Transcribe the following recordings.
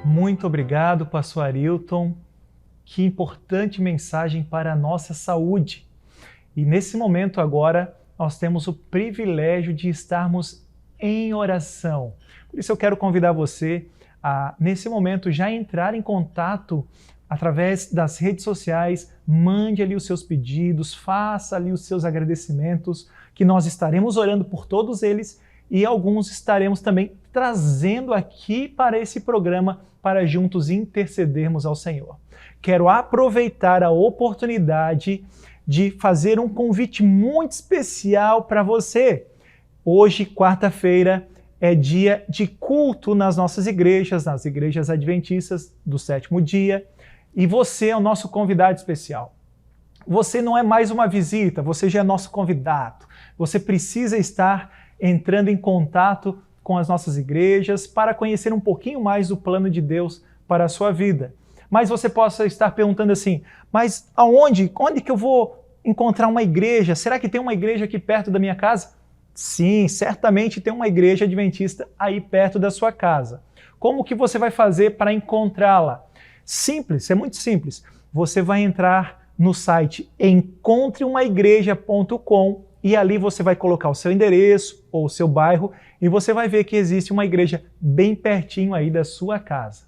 Muito obrigado, pastor Arilton. Que importante mensagem para a nossa saúde. E nesse momento agora, nós temos o privilégio de estarmos em oração. Por isso eu quero convidar você a, nesse momento, já entrar em contato através das redes sociais, mande ali os seus pedidos, faça ali os seus agradecimentos, que nós estaremos orando por todos eles e alguns estaremos também trazendo aqui para esse programa para juntos intercedermos ao Senhor. Quero aproveitar a oportunidade de fazer um convite muito especial para você. Hoje, quarta-feira, é dia de culto nas nossas igrejas, nas igrejas adventistas do sétimo dia, e você é o nosso convidado especial. Você não é mais uma visita, você já é nosso convidado. Você precisa estar entrando em contato com as nossas igrejas para conhecer um pouquinho mais do plano de Deus para a sua vida. Mas você possa estar perguntando assim, mas aonde? Onde que eu vou encontrar uma igreja? Será que tem uma igreja aqui perto da minha casa? Sim, certamente tem uma igreja adventista aí perto da sua casa. Como que você vai fazer para encontrá-la? Simples, é muito simples. Você vai entrar no site encontreumaigreja.com e ali você vai colocar o seu endereço ou o seu bairro e você vai ver que existe uma igreja bem pertinho aí da sua casa.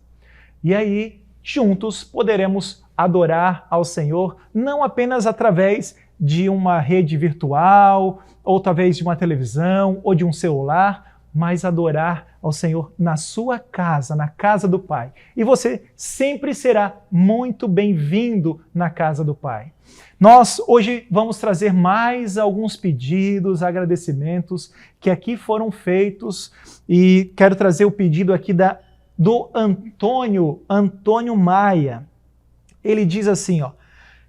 E aí, juntos poderemos adorar ao Senhor, não apenas através de uma rede virtual, ou talvez de uma televisão, ou de um celular, mas adorar ao Senhor na sua casa, na casa do Pai. E você sempre será muito bem-vindo na casa do Pai. Nós hoje vamos trazer mais alguns pedidos, agradecimentos que aqui foram feitos e quero trazer o pedido aqui do Antônio Maia. Ele diz assim, ó,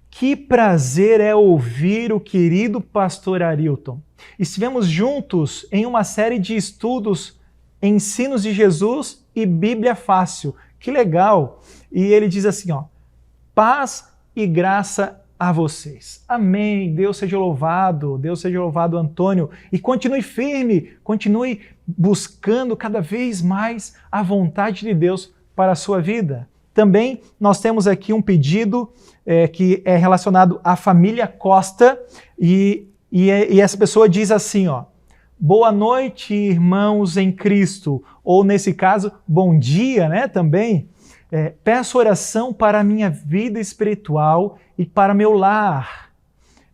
que prazer é ouvir o querido pastor Arilton. Estivemos juntos em uma série de estudos, Ensinos de Jesus e Bíblia Fácil. Que legal! E ele diz assim, ó, paz e graça a vocês. Amém. Deus seja louvado, Antônio. E continue firme, continue buscando cada vez mais a vontade de Deus para a sua vida. Também nós temos aqui um pedido que é relacionado à família Costa e essa pessoa diz assim, ó, boa noite, irmãos em Cristo, ou nesse caso, bom dia, né, também. Peço oração para a minha vida espiritual e para meu lar.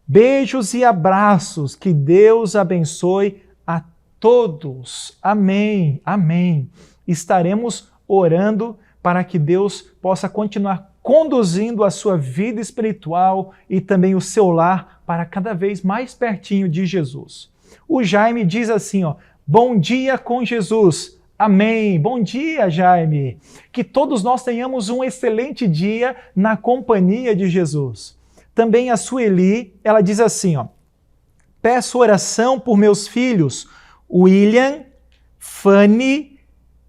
Beijos e abraços, que Deus abençoe a todos. Amém, amém. Estaremos orando para que Deus possa continuar conduzindo a sua vida espiritual e também o seu lar para cada vez mais pertinho de Jesus. O Jaime diz assim, ó, bom dia com Jesus. Amém. Bom dia, Jaime. Que todos nós tenhamos um excelente dia na companhia de Jesus. Também a Sueli, ela diz assim, ó, peço oração por meus filhos, William, Fanny,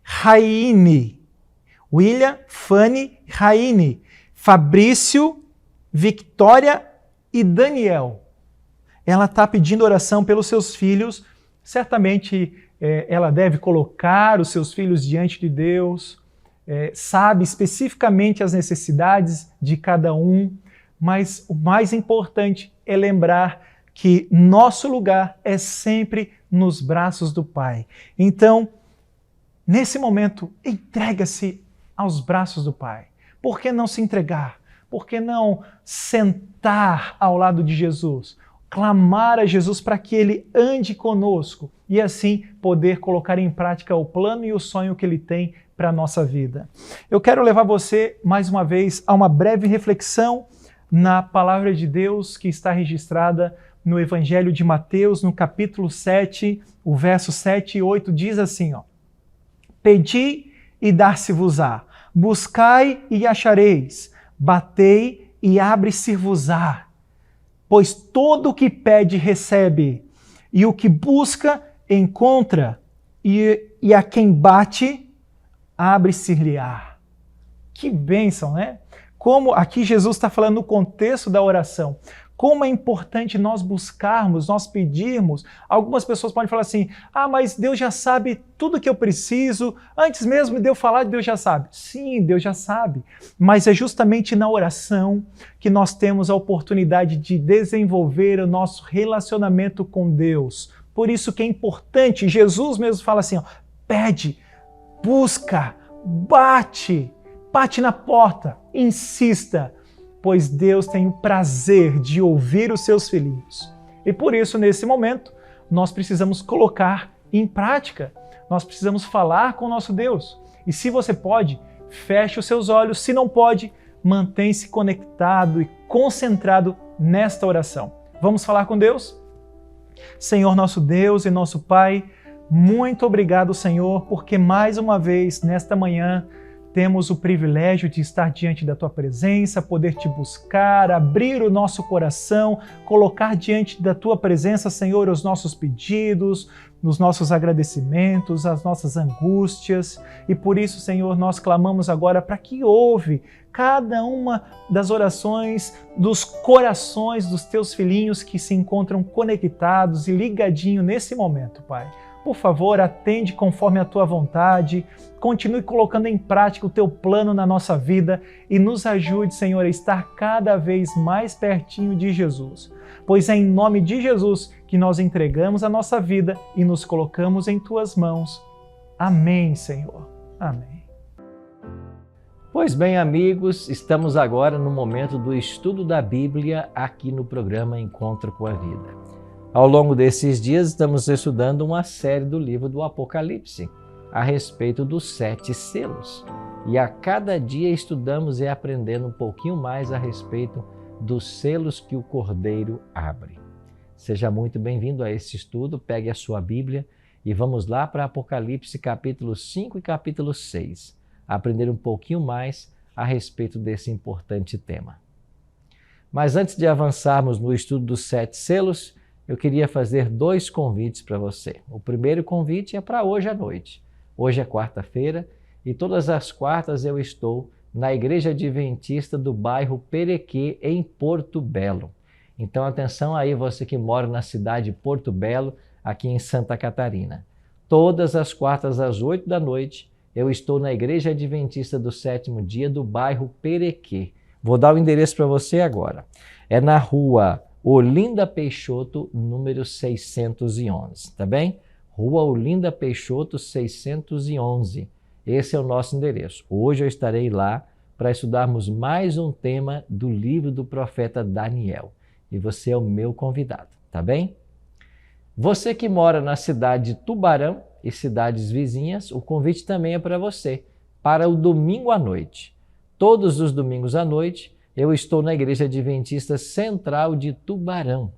Raine. William, Fanny, Raine. Fabrício, Victória e Daniel. Ela está pedindo oração pelos seus filhos, certamente ela deve colocar os seus filhos diante de Deus, sabe especificamente as necessidades de cada um, mas o mais importante é lembrar que nosso lugar é sempre nos braços do Pai. Então, nesse momento, entrega-se aos braços do Pai. Por que não se entregar? Por que não sentar ao lado de Jesus? Clamar a Jesus para que Ele ande conosco e assim poder colocar em prática o plano e o sonho que Ele tem para a nossa vida. Eu quero levar você, mais uma vez, a uma breve reflexão na palavra de Deus que está registrada no Evangelho de Mateus, no capítulo 7, o verso 7 e 8, diz assim, ó, pedi e dar-se-vos-á, buscai e achareis, batei e abre-se-vos-á. Pois todo o que pede recebe, e o que busca encontra, e a quem bate, abre-se-lhe-á. Que bênção, né? Como aqui Jesus está falando no contexto da oração. Como é importante nós buscarmos, nós pedirmos. Algumas pessoas podem falar assim, mas Deus já sabe tudo que eu preciso, antes mesmo de eu falar, Deus já sabe. Sim, Deus já sabe, mas é justamente na oração que nós temos a oportunidade de desenvolver o nosso relacionamento com Deus. Por isso que é importante, Jesus mesmo fala assim, pede, busca, bate na porta, insista, pois Deus tem o prazer de ouvir os seus filhinhos. E por isso, nesse momento, nós precisamos colocar em prática, nós precisamos falar com o nosso Deus. E se você pode, feche os seus olhos, se não pode, mantém-se conectado e concentrado nesta oração. Vamos falar com Deus? Senhor nosso Deus e nosso Pai, muito obrigado, Senhor, porque mais uma vez, nesta manhã, temos o privilégio de estar diante da Tua presença, poder Te buscar, abrir o nosso coração, colocar diante da Tua presença, Senhor, os nossos pedidos, os nossos agradecimentos, as nossas angústias. E por isso, Senhor, nós clamamos agora para que ouve cada uma das orações dos corações dos Teus filhinhos que se encontram conectados e ligadinhos nesse momento, Pai. Por favor, atende conforme a Tua vontade, continue colocando em prática o Teu plano na nossa vida e nos ajude, Senhor, a estar cada vez mais pertinho de Jesus. Pois é em nome de Jesus que nós entregamos a nossa vida e nos colocamos em Tuas mãos. Amém, Senhor. Amém. Pois bem, amigos, estamos agora no momento do estudo da Bíblia aqui no programa Encontro com a Vida. Ao longo desses dias, estamos estudando uma série do livro do Apocalipse, a respeito dos 7 selos. E a cada dia estudamos e aprendendo um pouquinho mais a respeito dos selos que o Cordeiro abre. Seja muito bem-vindo a esse estudo, pegue a sua Bíblia e vamos lá para Apocalipse capítulo 5 e capítulo 6, aprender um pouquinho mais a respeito desse importante tema. Mas antes de avançarmos no estudo dos 7 selos, eu queria fazer 2 convites para você. O primeiro convite é para hoje à noite. Hoje é quarta-feira e todas as quartas eu estou na Igreja Adventista do bairro Perequê, em Porto Belo. Então atenção aí você que mora na cidade de Porto Belo, aqui em Santa Catarina. Todas as quartas às 8 da noite eu estou na Igreja Adventista do 7º dia do bairro Perequê. Vou dar o endereço para você agora. É na rua Olinda Peixoto, número 611, tá bem? Rua Olinda Peixoto, 611. Esse é o nosso endereço. Hoje eu estarei lá para estudarmos mais um tema do livro do profeta Daniel. E você é o meu convidado, tá bem? Você que mora na cidade de Tubarão e cidades vizinhas, o convite também é para você, para o domingo à noite. Todos os domingos à noite, eu estou na Igreja Adventista Central de Tubarão.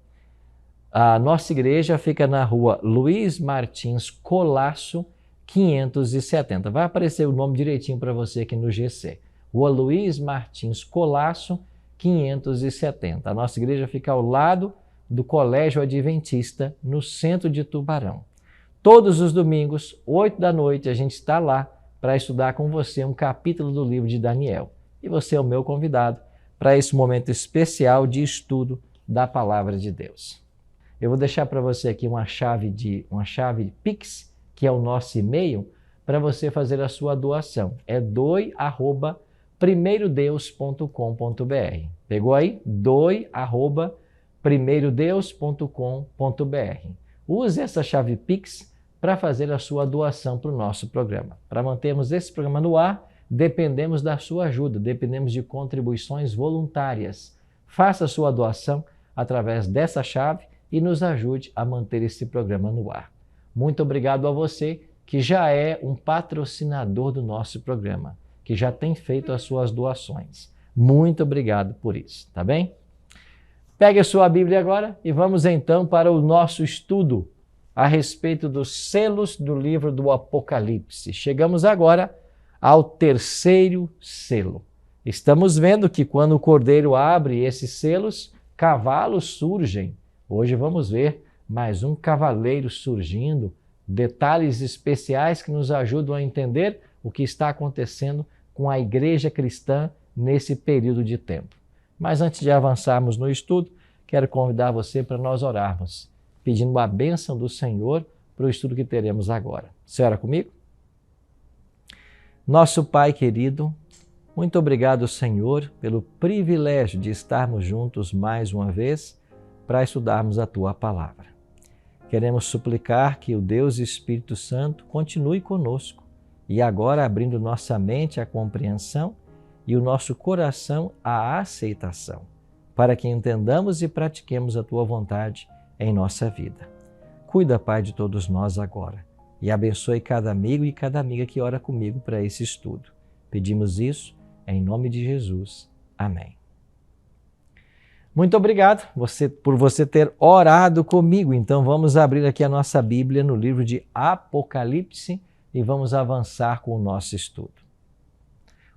A nossa igreja fica na rua Luiz Martins Colasso, 570. Vai aparecer o nome direitinho para você aqui no GC. Rua Luiz Martins Colasso, 570. A nossa igreja fica ao lado do Colégio Adventista, no centro de Tubarão. Todos os domingos, 8 da noite, a gente está lá para estudar com você um capítulo do livro de Daniel. E você é o meu convidado para esse momento especial de estudo da Palavra de Deus. Eu vou deixar para você aqui uma chave Pix, que é o nosso e-mail, para você fazer a sua doação. É doe@primeirodeus.com.br. Pegou aí? doe@primeirodeus.com.br. Use essa chave Pix para fazer a sua doação para o nosso programa. Para mantermos esse programa no ar, dependemos da sua ajuda, dependemos de contribuições voluntárias. Faça a sua doação através dessa chave e nos ajude a manter esse programa no ar. Muito obrigado a você que já é um patrocinador do nosso programa, que já tem feito as suas doações. Muito obrigado por isso, tá bem? Pegue a sua Bíblia agora e vamos então para o nosso estudo a respeito dos selos do livro do Apocalipse. Chegamos agora ao 3º selo. Estamos vendo que quando o Cordeiro abre esses selos, cavalos surgem. Hoje vamos ver mais um cavaleiro surgindo, detalhes especiais que nos ajudam a entender o que está acontecendo com a igreja cristã nesse período de tempo. Mas antes de avançarmos no estudo, quero convidar você para nós orarmos, pedindo a bênção do Senhor para o estudo que teremos agora. Você ora comigo? Nosso Pai querido, muito obrigado, Senhor, pelo privilégio de estarmos juntos mais uma vez para estudarmos a Tua Palavra. Queremos suplicar que o Deus Espírito Santo continue conosco e agora abrindo nossa mente à compreensão e o nosso coração à aceitação, para que entendamos e pratiquemos a Tua vontade em nossa vida. Cuida, Pai, de todos nós agora e abençoe cada amigo e cada amiga que ora comigo para esse estudo. Pedimos isso em nome de Jesus. Amém. Muito obrigado por você ter orado comigo. Então vamos abrir aqui a nossa Bíblia no livro de Apocalipse e vamos avançar com o nosso estudo.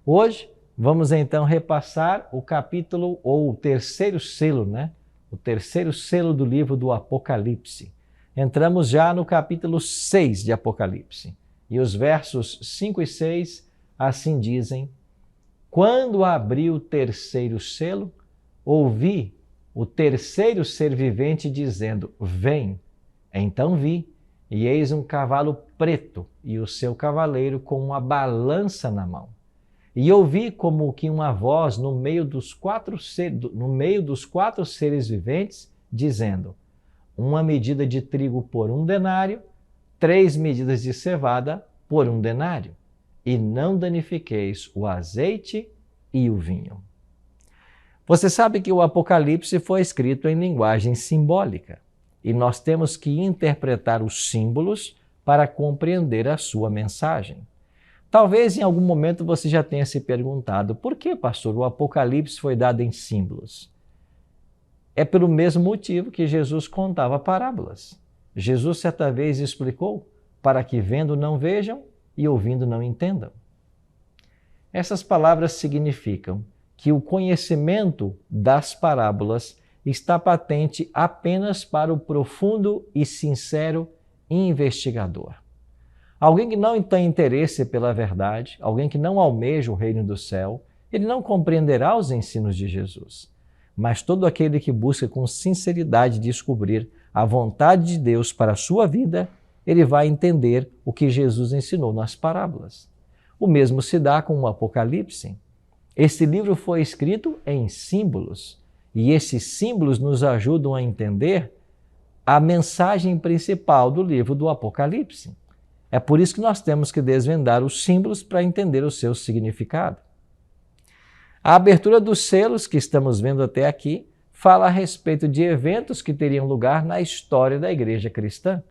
Hoje vamos então repassar o capítulo ou o terceiro selo, O terceiro selo do livro do Apocalipse. Entramos já no capítulo 6 de Apocalipse. E os versos 5 e 6 assim dizem: Quando abri o terceiro selo, ouvi o terceiro ser vivente dizendo: Vem. Então vi, e eis um cavalo preto, e o seu cavaleiro com uma balança na mão. E ouvi como que uma voz no meio dos quatro seres viventes, dizendo: Uma medida de trigo por 1 denário, 3 medidas de cevada por 1 denário, e não danifiqueis o azeite e o vinho. Você sabe que o Apocalipse foi escrito em linguagem simbólica, e nós temos que interpretar os símbolos para compreender a sua mensagem. Talvez em algum momento você já tenha se perguntado: por que, pastor, o Apocalipse foi dado em símbolos? É pelo mesmo motivo que Jesus contava parábolas. Jesus certa vez explicou: para que vendo não vejam e ouvindo não entendam. Essas palavras significam que o conhecimento das parábolas está patente apenas para o profundo e sincero investigador. Alguém que não tem interesse pela verdade, alguém que não almeja o reino do céu, ele não compreenderá os ensinos de Jesus. Mas todo aquele que busca com sinceridade descobrir a vontade de Deus para a sua vida, ele vai entender o que Jesus ensinou nas parábolas. O mesmo se dá com o Apocalipse. Esse livro foi escrito em símbolos, e esses símbolos nos ajudam a entender a mensagem principal do livro do Apocalipse. É por isso que nós temos que desvendar os símbolos para entender o seu significado. A abertura dos selos que estamos vendo até aqui fala a respeito de eventos que teriam lugar na história da igreja cristã.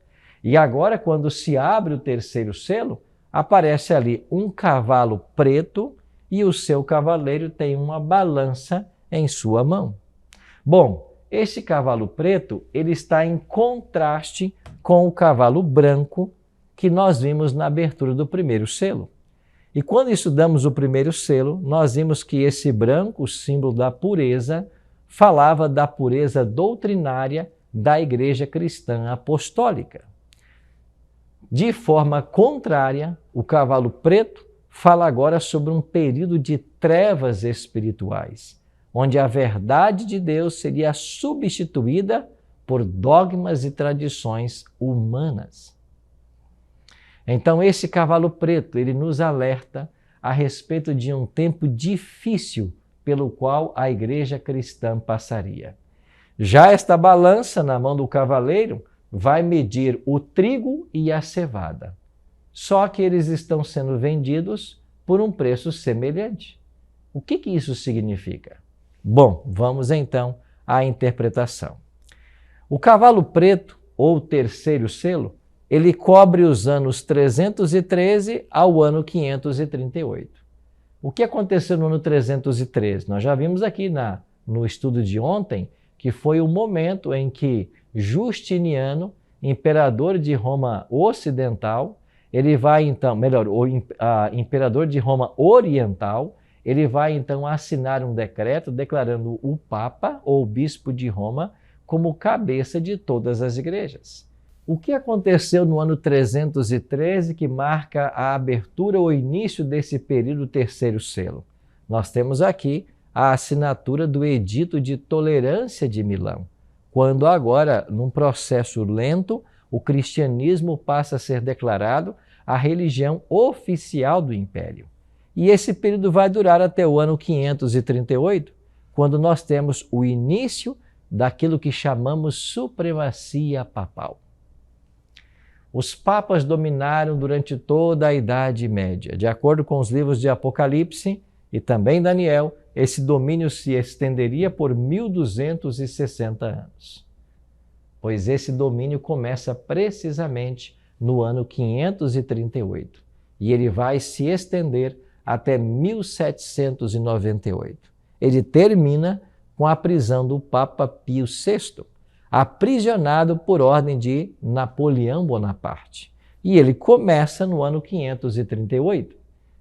E agora, quando se abre o terceiro selo, aparece ali um cavalo preto e o seu cavaleiro tem uma balança em sua mão. Bom, esse cavalo preto ele está em contraste com o cavalo branco que nós vimos na abertura do primeiro selo. E quando estudamos o primeiro selo, nós vimos que esse branco, o símbolo da pureza, falava da pureza doutrinária da igreja cristã apostólica. De forma contrária, o cavalo preto fala agora sobre um período de trevas espirituais, onde a verdade de Deus seria substituída por dogmas e tradições humanas. Então, esse cavalo preto, ele nos alerta a respeito de um tempo difícil pelo qual a igreja cristã passaria. Já esta balança na mão do cavaleiro vai medir o trigo e a cevada. Só que eles estão sendo vendidos por um preço semelhante. O que isso significa? Bom, vamos então à interpretação. O cavalo preto, ou terceiro selo, ele cobre os anos 313 ao ano 538. O que aconteceu no ano 313? Nós já vimos aqui no estudo de ontem que foi o momento em que Justiniano, imperador de Roma Ocidental, ele vai então, imperador de Roma Oriental, ele vai então assinar um decreto declarando o Papa ou Bispo de Roma como cabeça de todas as igrejas. O que aconteceu no ano 313 que marca a abertura ou início desse período terceiro selo? Nós temos aqui a assinatura do Edito de Tolerância de Milão, quando agora, num processo lento, o cristianismo passa a ser declarado a religião oficial do Império. E esse período vai durar até o ano 538, quando nós temos o início daquilo que chamamos supremacia papal. Os papas dominaram durante toda a Idade Média. De acordo com os livros de Apocalipse e também Daniel, esse domínio se estenderia por 1260 anos. Pois esse domínio começa precisamente no ano 538 e ele vai se estender até 1798. Ele termina com a prisão do Papa Pio VI, aprisionado por ordem de Napoleão Bonaparte. E ele começa no ano 538.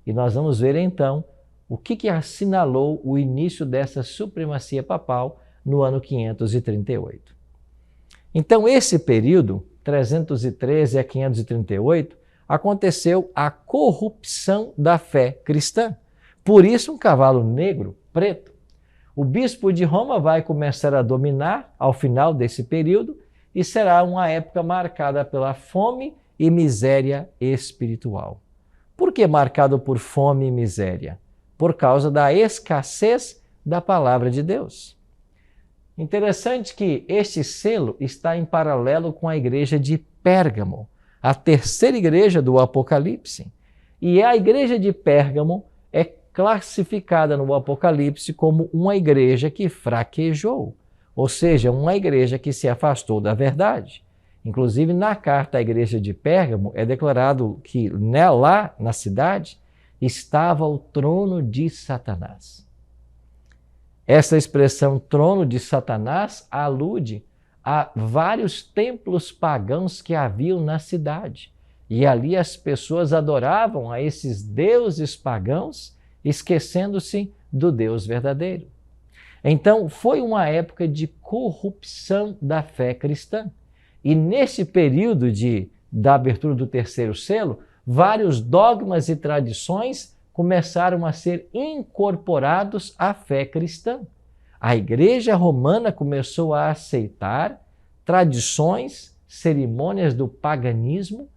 E nós vamos ver então o que assinalou o início dessa supremacia papal no ano 538. Então, esse período, 313 a 538, aconteceu a corrupção da fé cristã. Por isso, um cavalo negro, preto. O bispo de Roma vai começar a dominar ao final desse período e será uma época marcada pela fome e miséria espiritual. Por que marcado por fome e miséria? Por causa da escassez da palavra de Deus. Interessante que este selo está em paralelo com a igreja de Pérgamo, a terceira igreja do Apocalipse. E a igreja de Pérgamo é classificada no Apocalipse como uma igreja que fraquejou, ou seja, uma igreja que se afastou da verdade. Inclusive, na carta à igreja de Pérgamo é declarado que lá na cidade estava o trono de Satanás. Essa expressão trono de Satanás alude a vários templos pagãos que haviam na cidade. E ali as pessoas adoravam a esses deuses pagãos, esquecendo-se do Deus verdadeiro. Então, foi uma época de corrupção da fé cristã. E nesse período da abertura do terceiro selo, vários dogmas e tradições começaram a ser incorporados à fé cristã. A Igreja Romana começou a aceitar tradições, cerimônias do paganismo,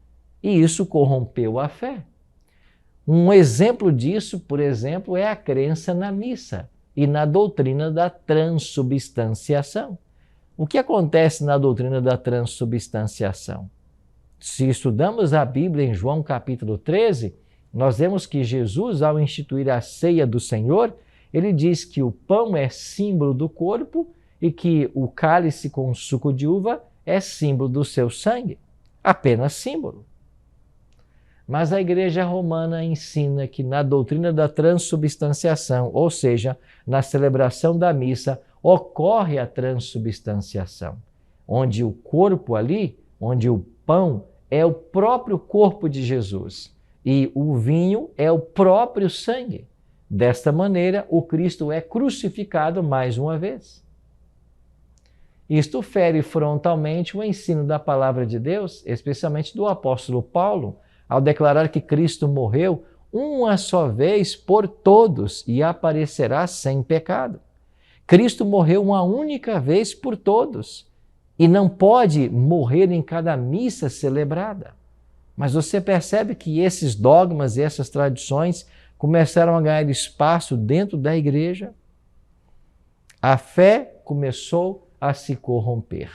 e isso corrompeu a fé. Um exemplo disso, por exemplo, é a crença na missa e na doutrina da transubstanciação. O que acontece na doutrina da transubstanciação? Se estudamos a Bíblia em João capítulo 13, nós vemos que Jesus, ao instituir a ceia do Senhor, ele diz que o pão é símbolo do corpo e que o cálice com suco de uva é símbolo do seu sangue. Apenas símbolo. Mas a Igreja Romana ensina que na doutrina da transubstanciação, ou seja, na celebração da missa, ocorre a transubstanciação, onde o corpo ali, onde o pão é o próprio corpo de Jesus e o vinho é o próprio sangue. Desta maneira, o Cristo é crucificado mais uma vez. Isto fere frontalmente o ensino da palavra de Deus, especialmente do apóstolo Paulo, ao declarar que Cristo morreu uma só vez por todos e aparecerá sem pecado. Cristo morreu uma única vez por todos e não pode morrer em cada missa celebrada. Mas você percebe que esses dogmas e essas tradições começaram a ganhar espaço dentro da igreja? A fé começou a se corromper.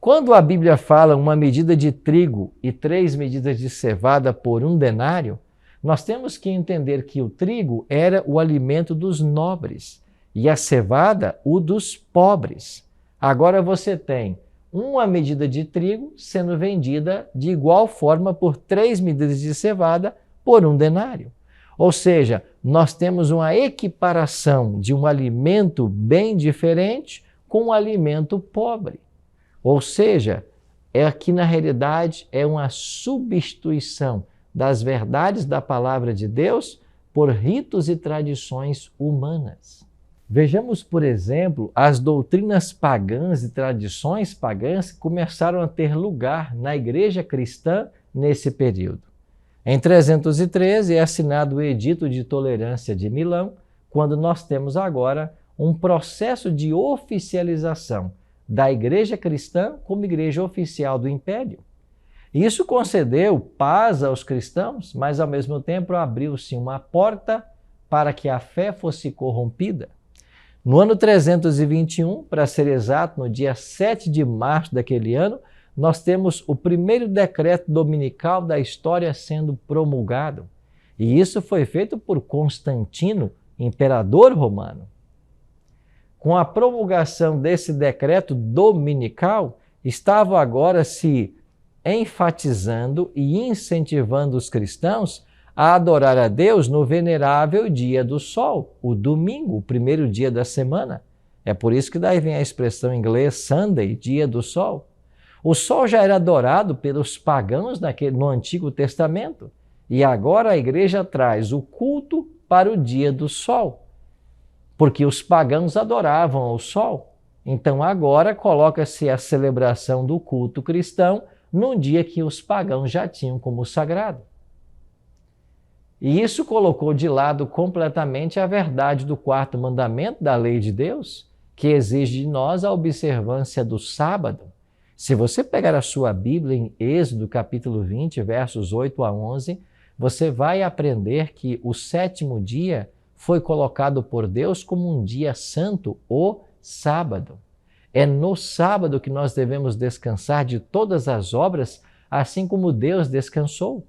Quando a Bíblia fala uma medida de trigo e 3 medidas de cevada por 1 denário, nós temos que entender que o trigo era o alimento dos nobres e a cevada o dos pobres. Agora você tem uma medida de trigo sendo vendida de igual forma por 3 medidas de cevada por 1 denário. Ou seja, nós temos uma equiparação de um alimento bem diferente com um alimento pobre. Ou seja, aqui na realidade é uma substituição das verdades da palavra de Deus por ritos e tradições humanas. Vejamos, por exemplo, as doutrinas pagãs e tradições pagãs que começaram a ter lugar na igreja cristã nesse período. Em 313 é assinado o Edito de Tolerância de Milão, quando nós temos agora um processo de oficialização da igreja cristã como igreja oficial do Império. Isso concedeu paz aos cristãos, mas ao mesmo tempo abriu-se uma porta para que a fé fosse corrompida. No ano 321, para ser exato, no dia 7 de março daquele ano, nós temos o primeiro decreto dominical da história sendo promulgado. E isso foi feito por Constantino, imperador romano. Com a promulgação desse decreto dominical, estavam agora se enfatizando e incentivando os cristãos a adorar a Deus no venerável dia do sol, o domingo, o primeiro dia da semana. É por isso que daí vem a expressão em inglês Sunday, dia do sol. O sol já era adorado pelos pagãos no Antigo Testamento e agora a igreja traz o culto para o dia do sol, porque os pagãos adoravam ao sol. Então agora coloca-se a celebração do culto cristão num dia que os pagãos já tinham como sagrado. E isso colocou de lado completamente a verdade do quarto mandamento da lei de Deus, que exige de nós a observância do sábado. Se você pegar a sua Bíblia em Êxodo capítulo 20, versos 8 a 11, você vai aprender que o sétimo dia foi colocado por Deus como um dia santo, o sábado. É no sábado que nós devemos descansar de todas as obras, assim como Deus descansou.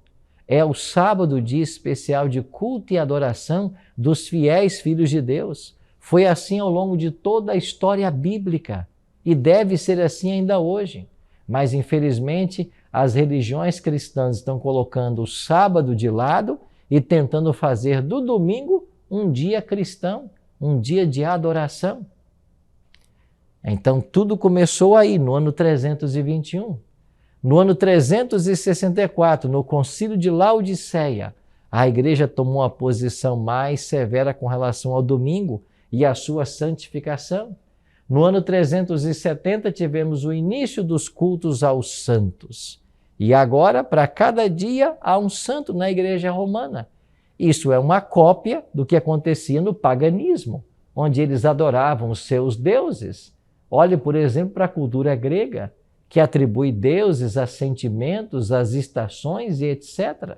É o sábado, dia especial de culto e adoração dos fiéis filhos de Deus. Foi assim ao longo de toda a história bíblica e deve ser assim ainda hoje. Mas, infelizmente, as religiões cristãs estão colocando o sábado de lado e tentando fazer do domingo um dia cristão, um dia de adoração. Então, tudo começou aí, no ano 321. No ano 364, no Concílio de Laodiceia, a igreja tomou uma posição mais severa com relação ao domingo e à sua santificação. No ano 370, tivemos o início dos cultos aos santos. E agora, para cada dia, há um santo na igreja romana. Isso é uma cópia do que acontecia no paganismo, onde eles adoravam os seus deuses. Olhe, por exemplo, para a cultura grega, que atribui deuses a sentimentos, às estações e etc.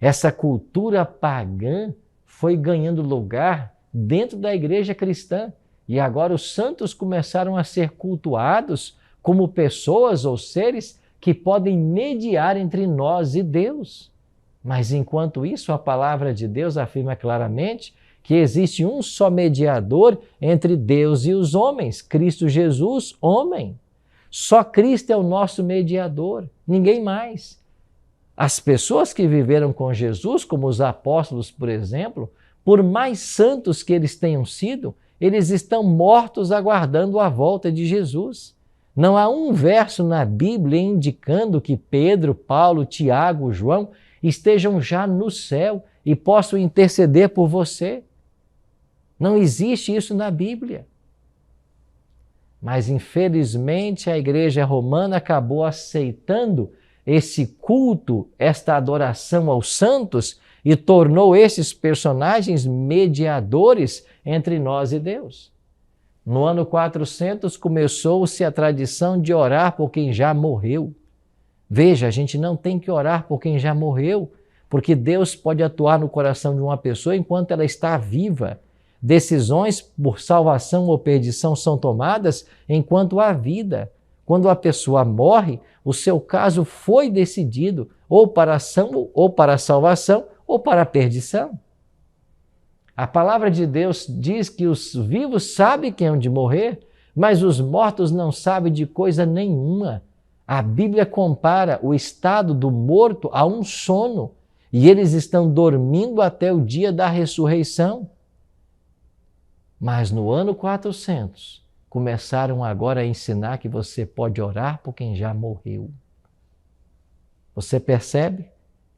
Essa cultura pagã foi ganhando lugar dentro da igreja cristã e agora os santos começaram a ser cultuados como pessoas ou seres que podem mediar entre nós e Deus. Mas enquanto isso, a palavra de Deus afirma claramente que existe um só mediador entre Deus e os homens, Cristo Jesus, homem. Só Cristo é o nosso mediador, ninguém mais. As pessoas que viveram com Jesus, como os apóstolos, por exemplo, por mais santos que eles tenham sido, eles estão mortos aguardando a volta de Jesus. Não há um verso na Bíblia indicando que Pedro, Paulo, Tiago, João estejam já no céu e possam interceder por você. Não existe isso na Bíblia. Mas, infelizmente, a igreja romana acabou aceitando esse culto, esta adoração aos santos e tornou esses personagens mediadores entre nós e Deus. No ano 400 começou-se a tradição de orar por quem já morreu. Veja, a gente não tem que orar por quem já morreu, porque Deus pode atuar no coração de uma pessoa enquanto ela está viva. Decisões por salvação ou perdição são tomadas enquanto há vida. Quando a pessoa morre, o seu caso foi decidido ou para ação, ou para a salvação, ou para a perdição. A palavra de Deus diz que os vivos sabem que hão de morrer, mas os mortos não sabem de coisa nenhuma. A Bíblia compara o estado do morto a um sono, e eles estão dormindo até o dia da ressurreição. Mas no ano 400, começaram agora a ensinar que você pode orar por quem já morreu. Você percebe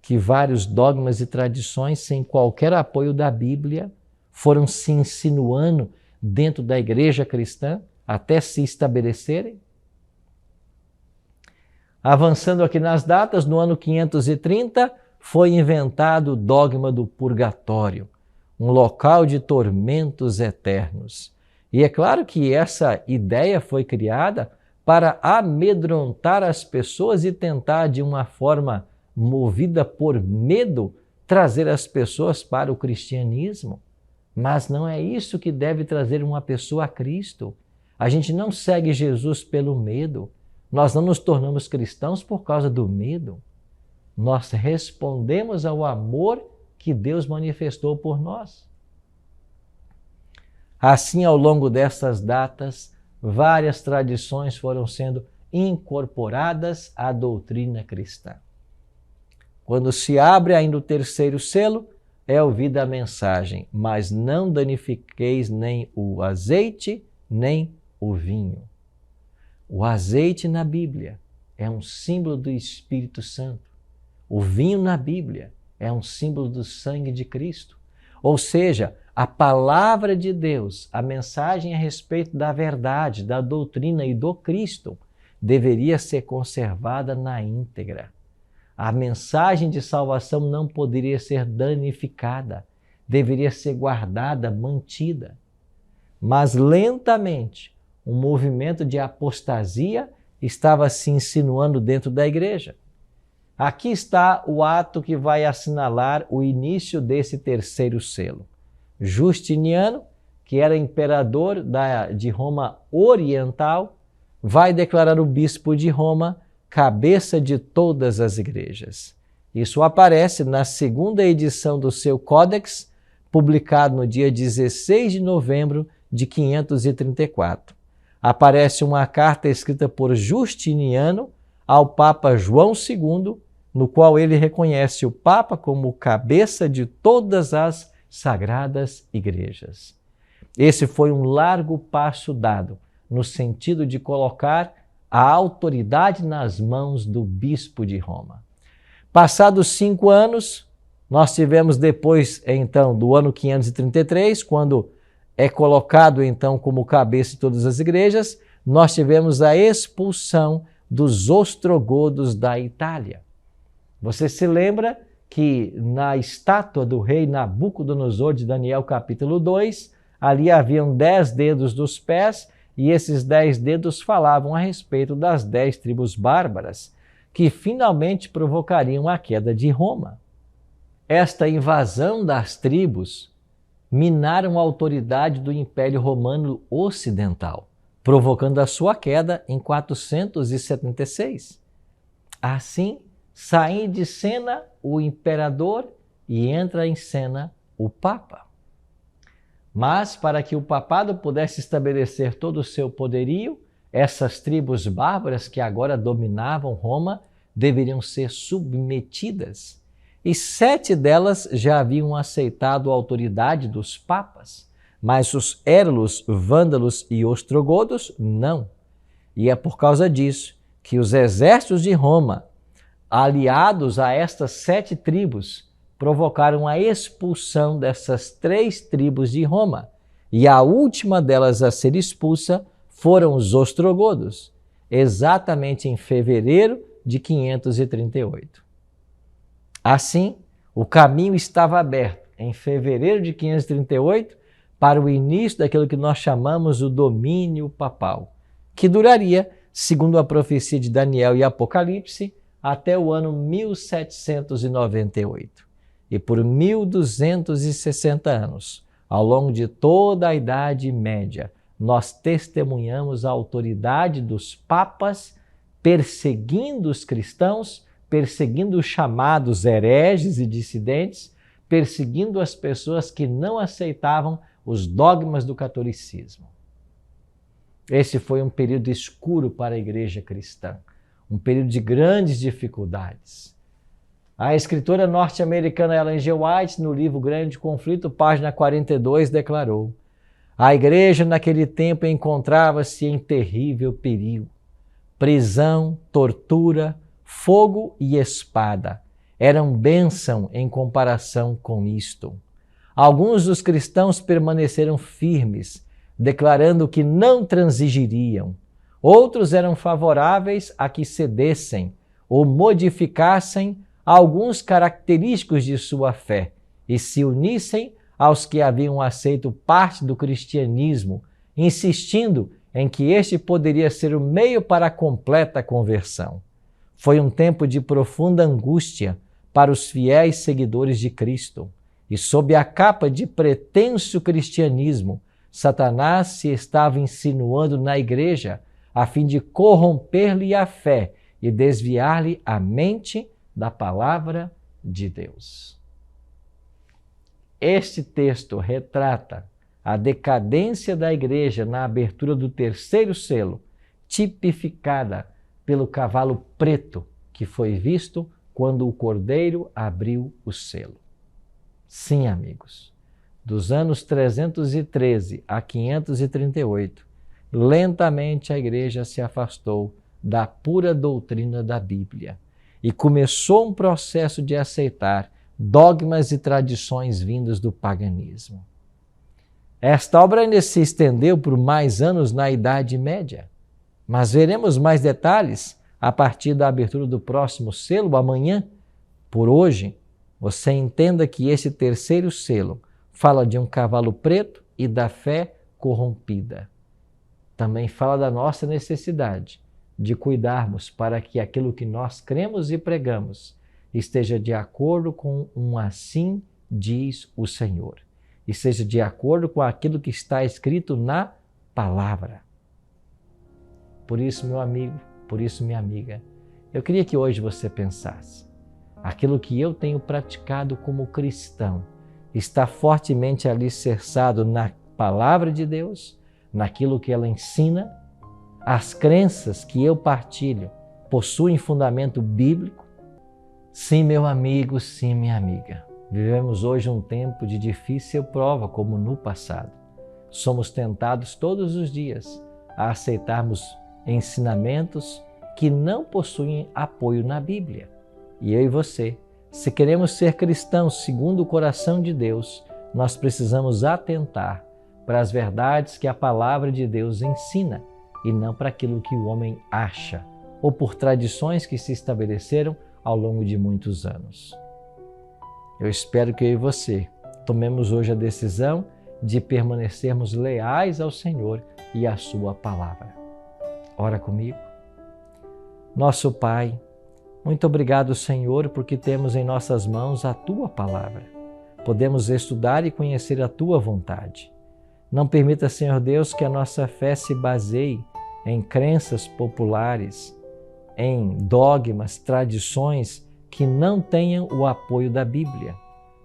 que vários dogmas e tradições, sem qualquer apoio da Bíblia, foram se insinuando dentro da igreja cristã até se estabelecerem? Avançando aqui nas datas, no ano 530 foi inventado o dogma do purgatório. um local de tormentos eternos. E é claro que essa ideia foi criada para amedrontar as pessoas e tentar, de uma forma movida por medo, trazer as pessoas para o cristianismo. Mas não é isso que deve trazer uma pessoa a Cristo. A gente não segue Jesus pelo medo. Nós não nos tornamos cristãos por causa do medo. Nós respondemos ao amor que Deus manifestou por nós. Assim, ao longo dessas datas, várias tradições foram sendo incorporadas à doutrina cristã. Quando se abre ainda o terceiro selo, é ouvida a mensagem: mas não danifiqueis nem o azeite, nem o vinho. O azeite na Bíblia é um símbolo do Espírito Santo. O vinho na Bíblia é um símbolo do sangue de Cristo. Ou seja, a palavra de Deus, a mensagem a respeito da verdade, da doutrina e do Cristo, deveria ser conservada na íntegra. A mensagem de salvação não poderia ser danificada, deveria ser guardada, mantida. Mas lentamente, um movimento de apostasia estava se insinuando dentro da igreja. Aqui está o ato que vai assinalar o início desse terceiro selo. Justiniano, que era imperador de Roma Oriental, vai declarar o bispo de Roma cabeça de todas as igrejas. Isso aparece na segunda edição do seu Códex, publicado no dia 16 de novembro de 534. Aparece uma carta escrita por Justiniano ao Papa João II, no qual ele reconhece o Papa como cabeça de todas as sagradas igrejas. Esse foi um largo passo dado no sentido de colocar a autoridade nas mãos do bispo de Roma. Passados 5 anos, nós tivemos depois, então, do ano 533, quando é colocado, então, como cabeça de todas as igrejas, nós tivemos a expulsão dos ostrogodos da Itália. Você se lembra que na estátua do rei Nabucodonosor de Daniel capítulo 2, ali haviam 10 dedos dos pés, e esses 10 dedos falavam a respeito das 10 tribos bárbaras, que finalmente provocariam a queda de Roma. Esta invasão das tribos minaram a autoridade do Império Romano Ocidental, provocando a sua queda em 476. Assim, sai de cena o imperador e entra em cena o Papa. Mas, para que o papado pudesse estabelecer todo o seu poderio, essas tribos bárbaras que agora dominavam Roma deveriam ser submetidas. E 7 delas já haviam aceitado a autoridade dos papas, mas os érulos, vândalos e ostrogodos não. E é por causa disso que os exércitos de Roma, aliados a estas 7 tribos, provocaram a expulsão dessas 3 tribos de Roma. E a última delas a ser expulsa foram os ostrogodos, exatamente em fevereiro de 538. Assim, o caminho estava aberto em fevereiro de 538 para o início daquilo que nós chamamos o domínio papal, que duraria, segundo a profecia de Daniel e Apocalipse, até o ano 1798. E por 1260 anos, ao longo de toda a Idade Média, nós testemunhamos a autoridade dos papas perseguindo os cristãos, perseguindo os chamados hereges e dissidentes, perseguindo as pessoas que não aceitavam os dogmas do catolicismo. Esse foi um período escuro para a igreja cristã, um período de grandes dificuldades. A escritora norte-americana Ellen G. White, no livro Grande Conflito, página 42, declarou: a igreja naquele tempo encontrava-se em terrível perigo. Prisão, tortura, fogo e espada eram bênção em comparação com isto. Alguns dos cristãos permaneceram firmes, declarando que não transigiriam. Outros eram favoráveis a que cedessem ou modificassem alguns característicos de sua fé e se unissem aos que haviam aceito parte do cristianismo, insistindo em que este poderia ser o meio para a completa conversão. Foi um tempo de profunda angústia para os fiéis seguidores de Cristo. E sob a capa de pretenso cristianismo, Satanás se estava insinuando na igreja a fim de corromper-lhe a fé e desviar-lhe a mente da palavra de Deus. Este texto retrata a decadência da igreja na abertura do terceiro selo, tipificada pelo cavalo preto que foi visto quando o Cordeiro abriu o selo. Sim, amigos, dos anos 313 a 538, lentamente a igreja se afastou da pura doutrina da Bíblia e começou um processo de aceitar dogmas e tradições vindos do paganismo. Esta obra ainda se estendeu por mais anos na Idade Média, mas veremos mais detalhes a partir da abertura do próximo selo amanhã. Por hoje, você entenda que esse terceiro selo fala de um cavalo preto e da fé corrompida. Também fala da nossa necessidade de cuidarmos para que aquilo que nós cremos e pregamos esteja de acordo com um assim diz o Senhor, e seja de acordo com aquilo que está escrito na palavra. Por isso, meu amigo, por isso, minha amiga, eu queria que hoje você pensasse: aquilo que eu tenho praticado como cristão está fortemente alicerçado na palavra de Deus, naquilo que ela ensina? As crenças que eu partilho possuem fundamento bíblico? Sim, meu amigo, sim, minha amiga. Vivemos hoje um tempo de difícil prova, como no passado. Somos tentados todos os dias a aceitarmos ensinamentos que não possuem apoio na Bíblia. E eu e você, se queremos ser cristãos segundo o coração de Deus, nós precisamos atentar para as verdades que a palavra de Deus ensina e não para aquilo que o homem acha ou por tradições que se estabeleceram ao longo de muitos anos. Eu espero que eu e você tomemos hoje a decisão de permanecermos leais ao Senhor e à sua palavra. Ora comigo. Nosso Pai, muito obrigado, Senhor, porque temos em nossas mãos a Tua palavra. Podemos estudar e conhecer a Tua vontade. Não permita, Senhor Deus, que a nossa fé se baseie em crenças populares, em dogmas, tradições que não tenham o apoio da Bíblia,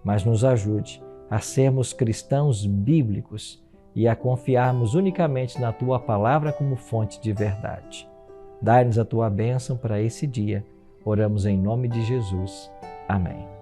mas nos ajude a sermos cristãos bíblicos e a confiarmos unicamente na Tua palavra como fonte de verdade. Dai-nos a Tua bênção para esse dia. Oramos em nome de Jesus. Amém.